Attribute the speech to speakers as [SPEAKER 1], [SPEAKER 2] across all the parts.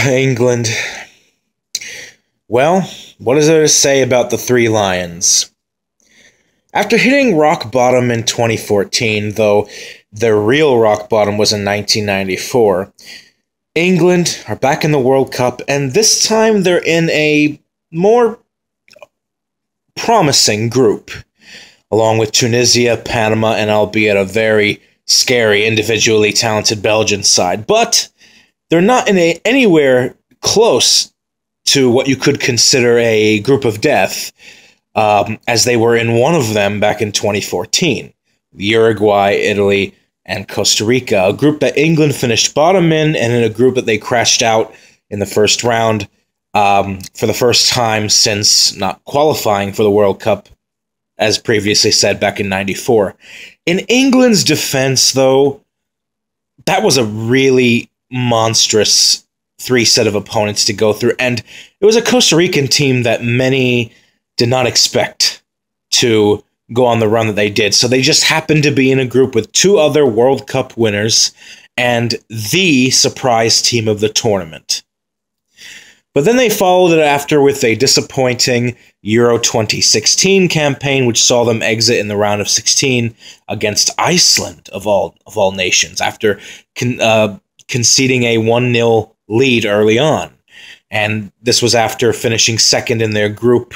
[SPEAKER 1] England. Well, what is there to say about the Three Lions? After hitting rock bottom in 2014, though their real rock bottom was in 1994, England are back in the World Cup, and this time they're in a more promising group, along with Tunisia, Panama, and albeit a very scary, individually talented Belgian side. But they're not anywhere close to what you could consider a group of death, as they were in one of them back in 2014. Uruguay, Italy, and Costa Rica, a group that England finished bottom in, and in a group that they crashed out in the first round for the first time since not qualifying for the World Cup, as previously said back in '94. In England's defense, though, that was a really monstrous three set of opponents to go through, and it was a Costa Rican team that many did not expect to go on the run that they did. So they just happened to be in a group with two other World Cup winners and the surprise team of the tournament. But then they followed it after with a disappointing Euro 2016 campaign, which saw them exit in the round of 16 against Iceland, of all nations, after conceding a 1-0 lead early on. And this was after finishing second in their group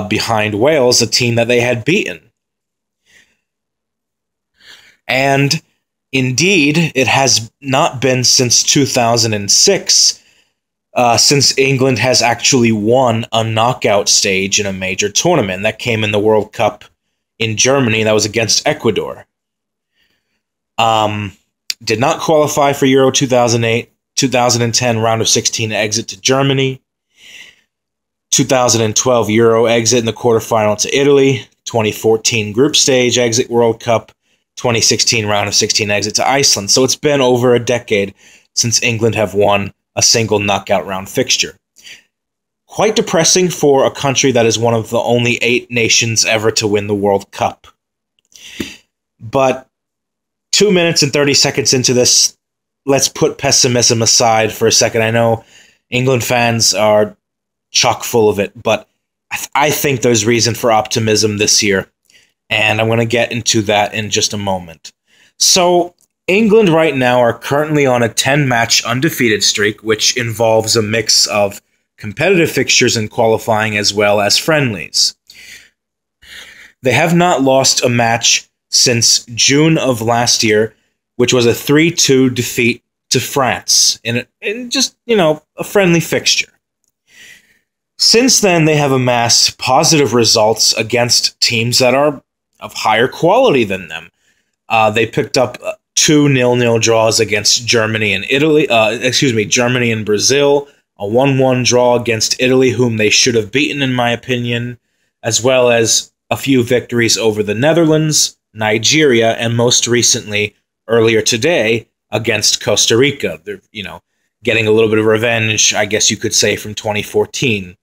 [SPEAKER 1] behind Wales, a team that they had beaten. And indeed, it has not been since 2006 since England has actually won a knockout stage in a major tournament. That came in the World Cup in Germany. That was against Ecuador. Did not qualify for Euro 2008, 2010 round of 16 exit to Germany, 2012 Euro exit in the quarterfinal to Italy, 2014 group stage exit World Cup, 2016 round of 16 exit to Iceland. So it's been over a decade since England have won a single knockout round fixture. Quite depressing for a country that is one of the only 8 nations ever to win the World Cup. But 2 minutes and 30 seconds into this, let's put pessimism aside for a second. I know England fans are chock full of it, but I think there's reason for optimism this year, and I'm going to get into that in just a moment. So, England right now are currently on a 10-match undefeated streak, which involves a mix of competitive fixtures and qualifying as well as friendlies. They have not lost a match since June of last year, which was a 3-2 defeat to France in just, a friendly fixture. Since then, they have amassed positive results against teams that are of higher quality than them. They picked up 2 0-0 draws against Germany and Italy. Germany and Brazil. A 1-1 draw against Italy, whom they should have beaten, in my opinion, as well as a few victories over the Netherlands, Nigeria, and most recently, earlier today, against Costa Rica. They're, getting a little bit of revenge, I guess you could say, from 2014.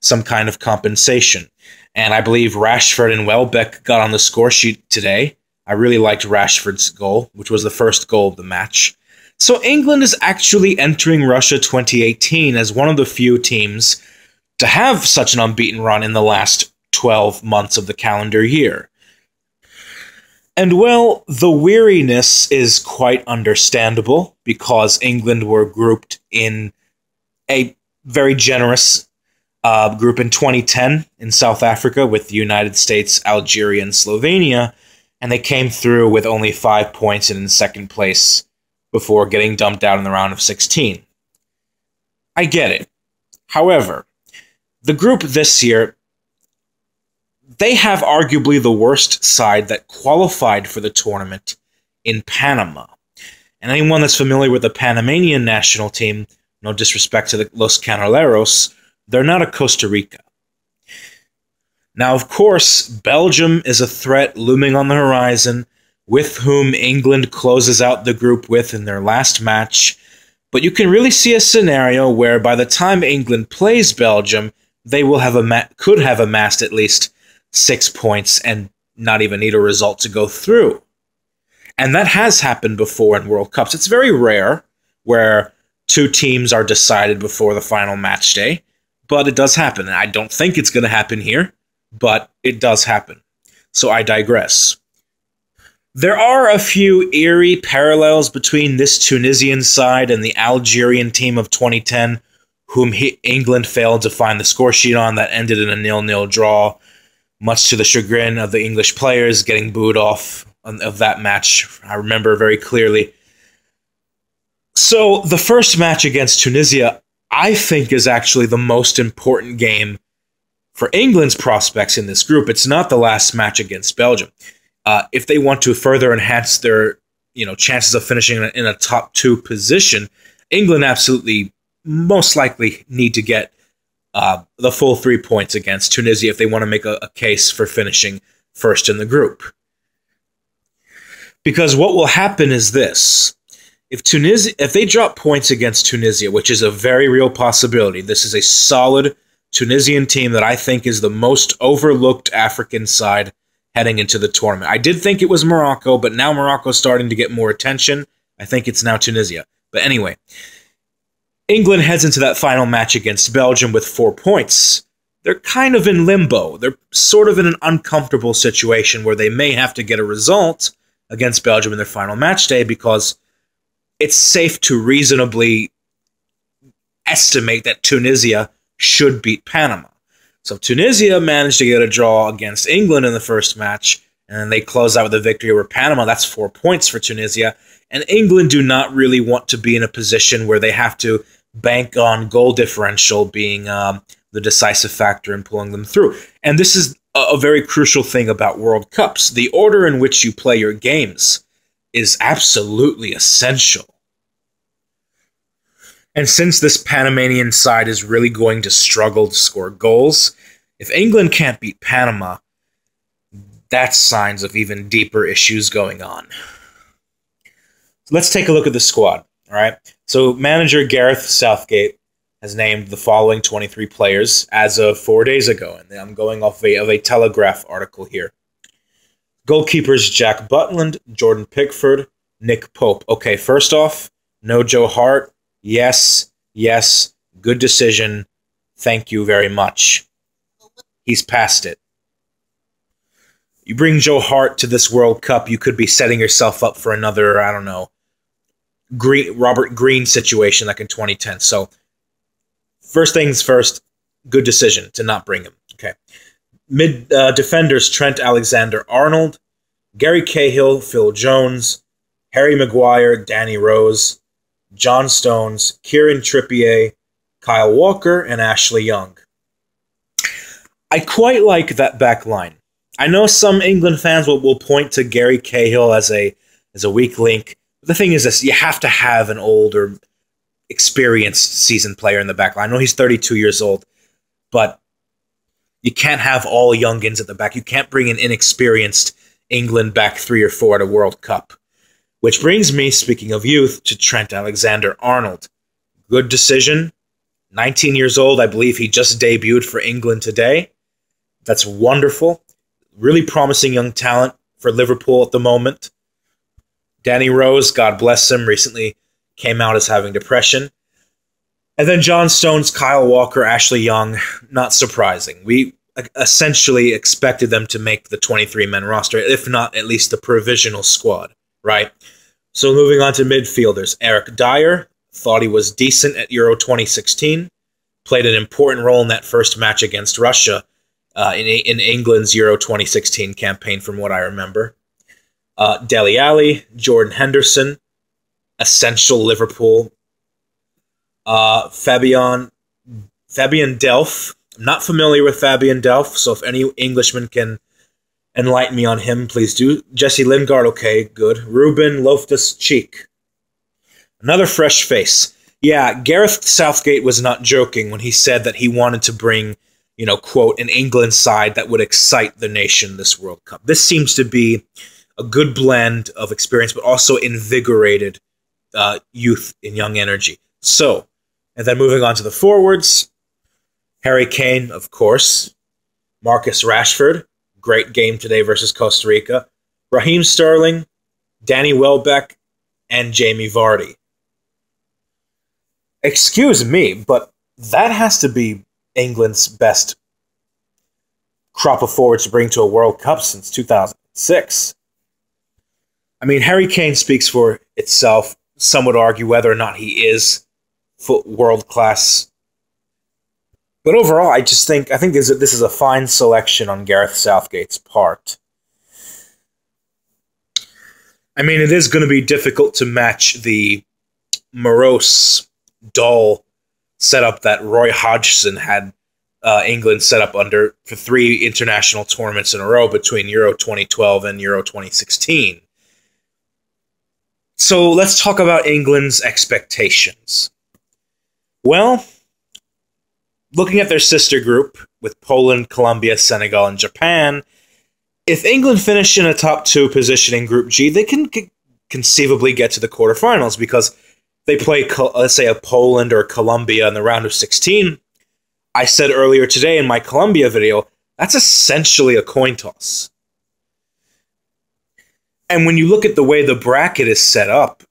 [SPEAKER 1] Some kind of compensation. And I believe Rashford and Welbeck got on the score sheet today. I really liked Rashford's goal, which was the first goal of the match. So England is actually entering Russia 2018 as one of the few teams to have such an unbeaten run in the last 12 months of the calendar year. And well, the weariness is quite understandable because England were grouped in a very generous group in 2010 in South Africa with the United States, Algeria, and Slovenia, and they came through with only 5 points and in second place before getting dumped out in the round of 16. I get it. However, the group this year, they have arguably the worst side that qualified for the tournament in Panama. And anyone that's familiar with the Panamanian national team, no disrespect to the Los Canaleros, they're not a Costa Rica. Now, of course, Belgium is a threat looming on the horizon, with whom England closes out the group with in their last match. But you can really see a scenario where by the time England plays Belgium, they will have could have amassed at least 6 points and not even need a result to go through. And that has happened before in World Cups. It's very rare where two teams are decided before the final match day, but it does happen. And I don't think it's going to happen here, but it does happen. So I digress. There are a few eerie parallels between this Tunisian side and the Algerian team of 2010, whom England failed to find the score sheet on, that ended in a 0-0 draw, much to the chagrin of the English players getting booed off of that match. I remember very clearly. So the first match against Tunisia, I think, is actually the most important game for England's prospects in this group. It's not the last match against Belgium. If they want to further enhance their, chances of finishing in a top 2 position, England absolutely most likely need to get the full 3 points against Tunisia if they want to make a case for finishing first in the group. Because what will happen is this. If they drop points against Tunisia, which is a very real possibility, this is a solid Tunisian team that I think is the most overlooked African side heading into the tournament. I did think it was Morocco, but now Morocco's starting to get more attention. I think it's now Tunisia. But anyway, England heads into that final match against Belgium with 4 points. They're kind of in limbo. They're sort of in an uncomfortable situation where they may have to get a result against Belgium in their final match day, because it's safe to reasonably estimate that Tunisia should beat Panama. So Tunisia managed to get a draw against England in the first match, and then they close out with a victory over Panama. That's 4 points for Tunisia. And England do not really want to be in a position where they have to bank on goal differential being the decisive factor in pulling them through. And this is a very crucial thing about World Cups. The order in which you play your games is absolutely essential. And since this Panamanian side is really going to struggle to score goals, if England can't beat Panama, that's signs of even deeper issues going on. So let's take a look at the squad. All right. So manager Gareth Southgate has named the following 23 players as of 4 days ago, and I'm going off of a Telegraph article here. Goalkeepers Jack Butland, Jordan Pickford, Nick Pope. Okay, first off, no Joe Hart. Yes, good decision. Thank you very much. He's past it. You bring Joe Hart to this World Cup, you could be setting yourself up for another, I don't know, Robert Green situation like in 2010. So, first things first, good decision to not bring him. Okay. Defenders Trent Alexander-Arnold, Gary Cahill, Phil Jones, Harry Maguire, Danny Rose, John Stones, Kieran Trippier, Kyle Walker, and Ashley Young. I quite like that back line. I know some England fans will point to Gary Cahill as a weak link. But the thing is this, you have to have an older, experienced seasoned player in the back line. I know he's 32 years old, but you can't have all youngins at the back. You can't bring an inexperienced England back 3 or 4 at a World Cup. Which brings me, speaking of youth, to Trent Alexander-Arnold. Good decision. 19 years old. I believe he just debuted for England today. That's wonderful. Really promising young talent for Liverpool at the moment. Danny Rose, God bless him, recently came out as having depression. And then John Stones, Kyle Walker, Ashley Young, not surprising. We essentially expected them to make the 23-man roster, if not at least the provisional squad, right? So moving on to midfielders. Eric Dyer, thought he was decent at Euro 2016, played an important role in that first match against Russia in England's Euro 2016 campaign, from what I remember. Dele Alli, Jordan Henderson, essential Liverpool. Fabian Delph. I'm not familiar with Fabian Delph, so if any Englishman can enlighten me on him, please do. Jesse Lingard, okay, good. Ruben Loftus-Cheek. Another fresh face. Yeah, Gareth Southgate was not joking when he said that he wanted to bring, quote, an England side that would excite the nation this World Cup. This seems to be a good blend of experience, but also invigorated youth and young energy. So, and then moving on to the forwards, Harry Kane, of course. Marcus Rashford, great game today versus Costa Rica. Raheem Sterling, Danny Welbeck, and Jamie Vardy. Excuse me, but that has to be England's best crop of forwards to bring to a World Cup since 2006. I mean, Harry Kane speaks for itself. Some would argue whether or not he is world class. But overall, I think this is a fine selection on Gareth Southgate's part. I mean, it is going to be difficult to match the morose, dull setup that Roy Hodgson had England set up under for 3 international tournaments in a row between Euro 2012 and Euro 2016. So let's talk about England's expectations. Well, looking at their sister group with Poland, Colombia, Senegal, and Japan, if England finish in a top 2 position in Group G, they can conceivably get to the quarterfinals because they play, let's say, a Poland or Colombia in the round of 16. I said earlier today in my Colombia video, that's essentially a coin toss. And when you look at the way the bracket is set up,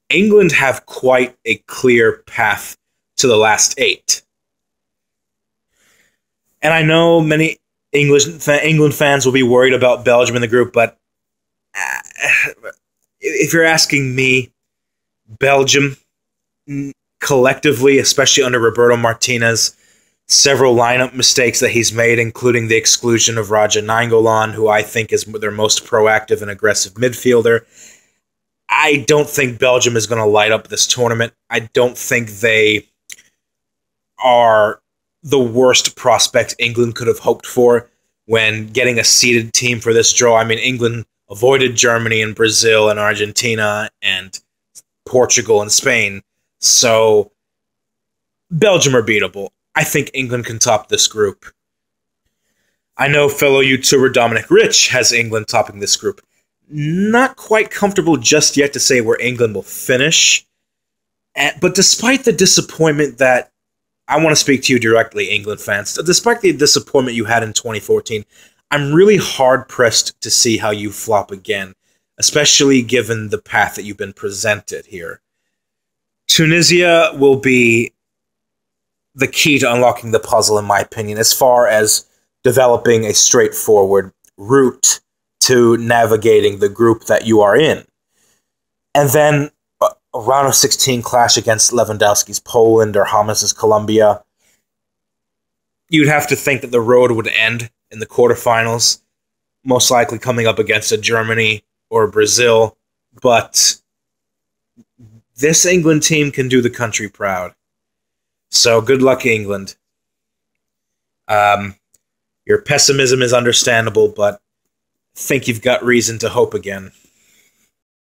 [SPEAKER 1] England have quite a clear path to the last 8. And I know many England fans will be worried about Belgium in the group, but if you're asking me, Belgium, collectively, especially under Roberto Martinez, several lineup mistakes that he's made, including the exclusion of Raja Nainggolan, who I think is their most proactive and aggressive midfielder. I don't think Belgium is going to light up this tournament. I don't think they are the worst prospect England could have hoped for when getting a seeded team for this draw. I mean, England avoided Germany and Brazil and Argentina and Portugal and Spain, so Belgium are beatable. I think England can top this group. I know fellow YouTuber Dominic Rich has England topping this group. Not quite comfortable just yet to say where England will finish, but despite the disappointment that, I want to speak to you directly, England fans, despite the disappointment you had in 2014, I'm really hard-pressed to see how you flop again, especially given the path that you've been presented here. Tunisia will be the key to unlocking the puzzle, in my opinion, as far as developing a straightforward route to navigating the group that you are in. And then a round of 16 clash against Lewandowski's Poland or James' Colombia. You'd have to think that the road would end in the quarterfinals, most likely coming up against a Germany or Brazil, but this England team can do the country proud. So good luck, England. Your pessimism is understandable, but I think you've got reason to hope again.